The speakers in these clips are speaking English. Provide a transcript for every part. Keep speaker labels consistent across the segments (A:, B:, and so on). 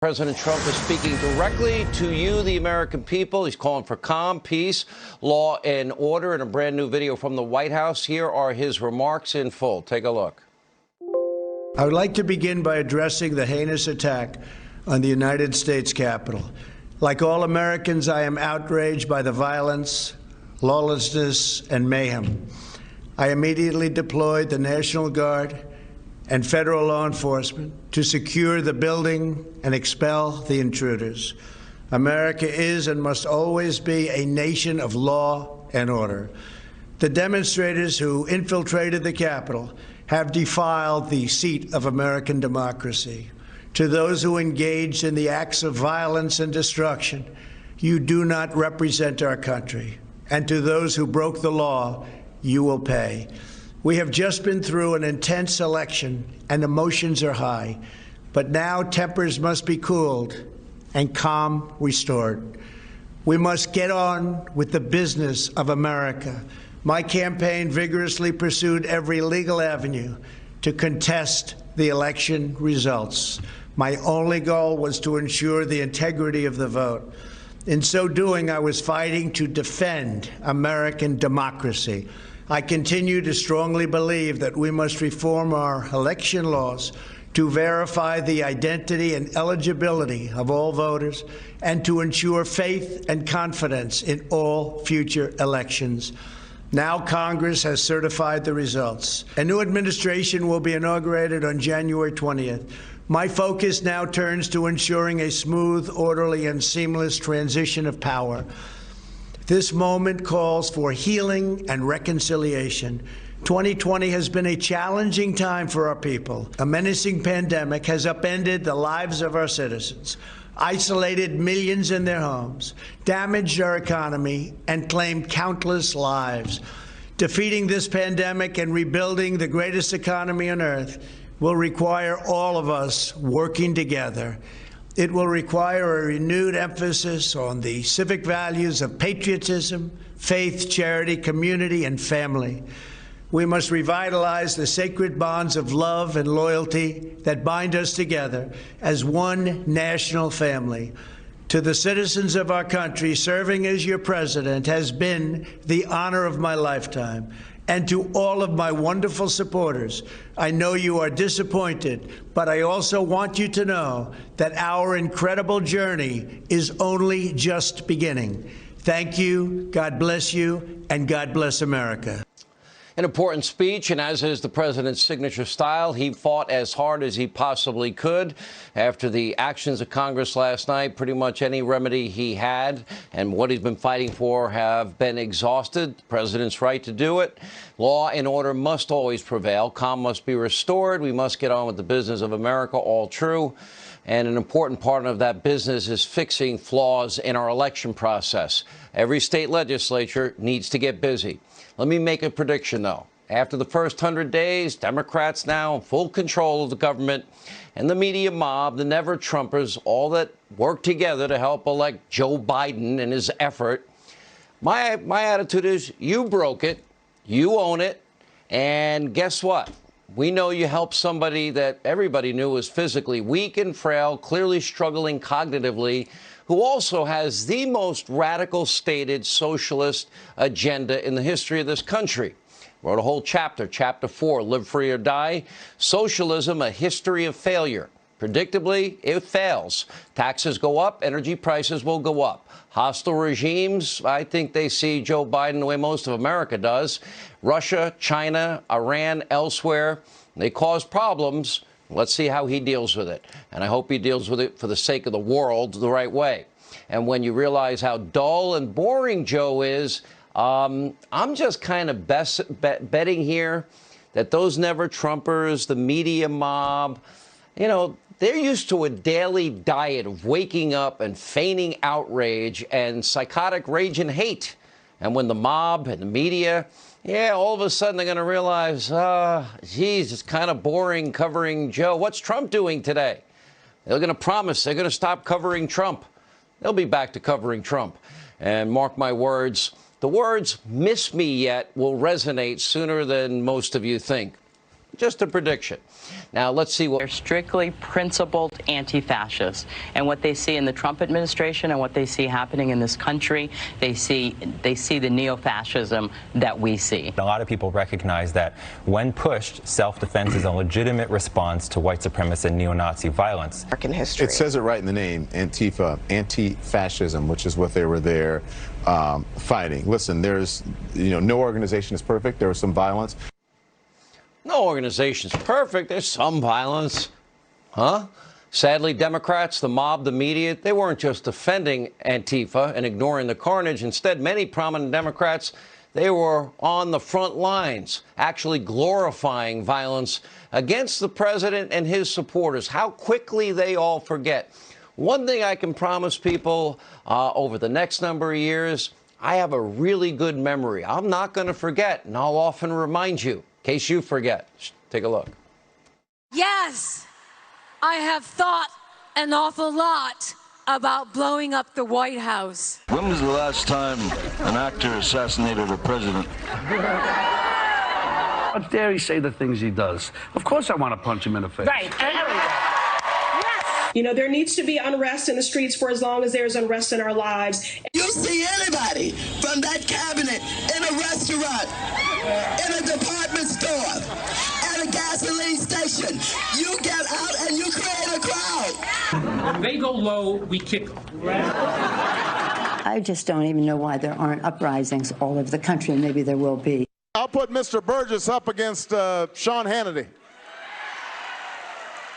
A: President Trump is speaking directly to you, the American people. He's calling for calm, peace, law, and order in a brand new video from the White House. Here are his remarks in full. Take a look.
B: I would like to begin by addressing the heinous attack on the United States Capitol. Like all Americans, I am outraged by the violence, lawlessness, and mayhem. I immediately deployed the National Guard and federal law enforcement to secure the building and expel the intruders. America is and must always be a nation of law and order. The demonstrators who infiltrated the Capitol have defiled the seat of American democracy. To those who engaged in the acts of violence and destruction, you do not represent our country. And to those who broke the law, you will pay. We have just been through an intense election, and emotions are high. But now tempers must be cooled and calm restored. We must get on with the business of America. My campaign vigorously pursued every legal avenue to contest the election results. My only goal was to ensure the integrity of the vote. In so doing, I was fighting to defend American democracy. I continue to strongly believe that we must reform our election laws to verify the identity and eligibility of all voters and to ensure faith and confidence in all future elections. Now Congress has certified the results. A new administration will be inaugurated on January 20th. My focus now turns to ensuring a smooth, orderly, and seamless transition of power. This moment calls for healing and reconciliation. 2020 has been a challenging time for our people. A menacing pandemic has upended the lives of our citizens, isolated millions in their homes, damaged our economy, and claimed countless lives. Defeating this pandemic and rebuilding the greatest economy on earth will require all of us working together. It will require a renewed emphasis on the civic values of patriotism, faith, charity, community, and family. We must revitalize the sacred bonds of love and loyalty that bind us together as one national family. To the citizens of our country, serving as your president has been the honor of my lifetime. And to all of my wonderful supporters, I know you are disappointed, but I also want you to know that our incredible journey is only just beginning. Thank you, God bless you, and God bless America.
A: An important speech, and as is the president's signature style, he fought as hard as he possibly could. After the actions of Congress last night, pretty much any remedy he had and what he's been fighting for have been exhausted. The president's right to do it. Law and order must always prevail. Calm must be restored. We must get on with the business of America, all true. And an important part of that business is fixing flaws in our election process. Every state legislature needs to get busy. Let me make a prediction, though. After the first 100 days, Democrats now in full control of the government and the media mob, the never-Trumpers, all that work together to help elect Joe Biden in his effort. My attitude is you broke it, you own it, and guess what? We know you helped somebody that everybody knew was physically weak and frail, clearly struggling cognitively, who also has the most radical stated socialist agenda in the history of this country. Wrote a whole chapter, Chapter 4, Live Free or Die, Socialism, a History of Failure. Predictably, it fails. Taxes go up, energy prices will go up. Hostile regimes, I think they see Joe Biden the way most of America does. Russia, China, Iran, elsewhere, they cause problems. Let's see how he deals with it. And I hope he deals with it for the sake of the world the right way. And when you realize how dull and boring Joe is, I'm just kind of betting here that those never-Trumpers, the media mob, you know, they're used to a daily diet of waking up and feigning outrage and psychotic rage and hate. And when the mob and the media, all of a sudden they're going to realize, geez, it's kind of boring covering Joe. What's Trump doing today? They're going to promise they're going to stop covering Trump. They'll be back to covering Trump. And mark my words, the words "miss me yet" will resonate sooner than most of you think. Just a prediction. Now, let's see what...
C: They're strictly principled anti-fascists. And what they see in the Trump administration and what they see happening in this country, they see the neo-fascism that we see.
D: A lot of people recognize that when pushed, self-defense is a legitimate response to white supremacist and neo-Nazi violence.
E: American history.
F: It says it right in the name, Antifa, anti-fascism, which is what they were there fighting. Listen, there's, no organization is perfect. There was some violence.
A: No organization's perfect. There's some violence. Huh? Sadly, Democrats, the mob, the media, they weren't just defending Antifa and ignoring the carnage. Instead, many prominent Democrats, they were on the front lines, actually glorifying violence against the president and his supporters. How quickly they all forget. One thing I can promise people over the next number of years, I have a really good memory. I'm not going to forget, and I'll often remind you. In case you forget. Take a look.
G: Yes, I have thought an awful lot about blowing up the White House.
H: When was the last time an actor assassinated a president?
I: How dare he say the things he does? Of course I want to punch him in the face.
G: Right.
J: There needs to be unrest in the streets for as long as there's unrest in our lives.
K: You see anybody from that cabinet in a restaurant, in a department store, at a gasoline station, you get out and you create a crowd.
L: When they go low, we kick them.
M: I just don't even know why there aren't uprisings all over the country, and maybe there will be.
F: I'll put Mr. Burgess up against Sean Hannity.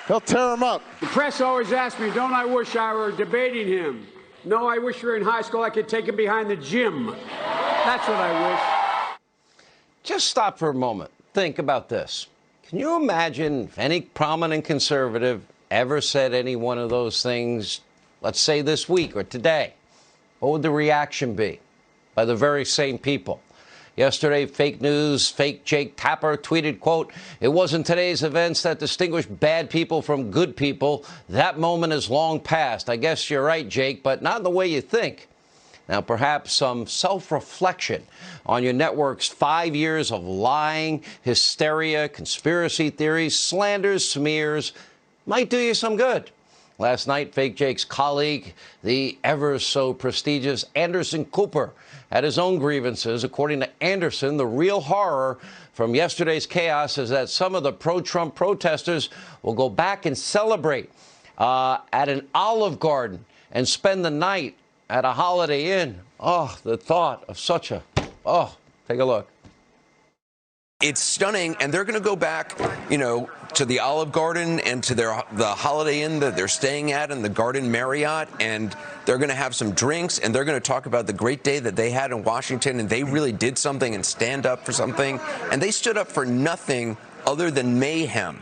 F: He'll tear him up.
I: The press always asks me, don't I wish I were debating him? No, I wish we were in high school. I could take him behind the gym. That's what I wish.
A: Just stop for a moment. Think about this. Can you imagine if any prominent conservative ever said any one of those things, let's say this week or today? What would the reaction be by the very same people? Yesterday, fake news, fake Jake Tapper tweeted, quote, "It wasn't today's events that distinguished bad people from good people. That moment is long past." I guess you're right, Jake, but not in the way you think. Now, perhaps some self-reflection on your network's 5 years of lying, hysteria, conspiracy theories, slanders, smears might do you some good. Last night, Fake Jake's colleague, the ever-so-prestigious Anderson Cooper, had his own grievances. According to Anderson, the real horror from yesterday's chaos is that some of the pro-Trump protesters will go back and celebrate at an Olive Garden and spend the night at a Holiday Inn. Oh, the thought of such a... Oh, take a look.
N: It's stunning, and they're going to go back, to the Olive Garden and to the Holiday Inn that they're staying at in the Garden Marriott, and they're going to have some drinks, and they're going to talk about the great day that they had in Washington, and they really did something and stand up for something, and they stood up for nothing other than mayhem.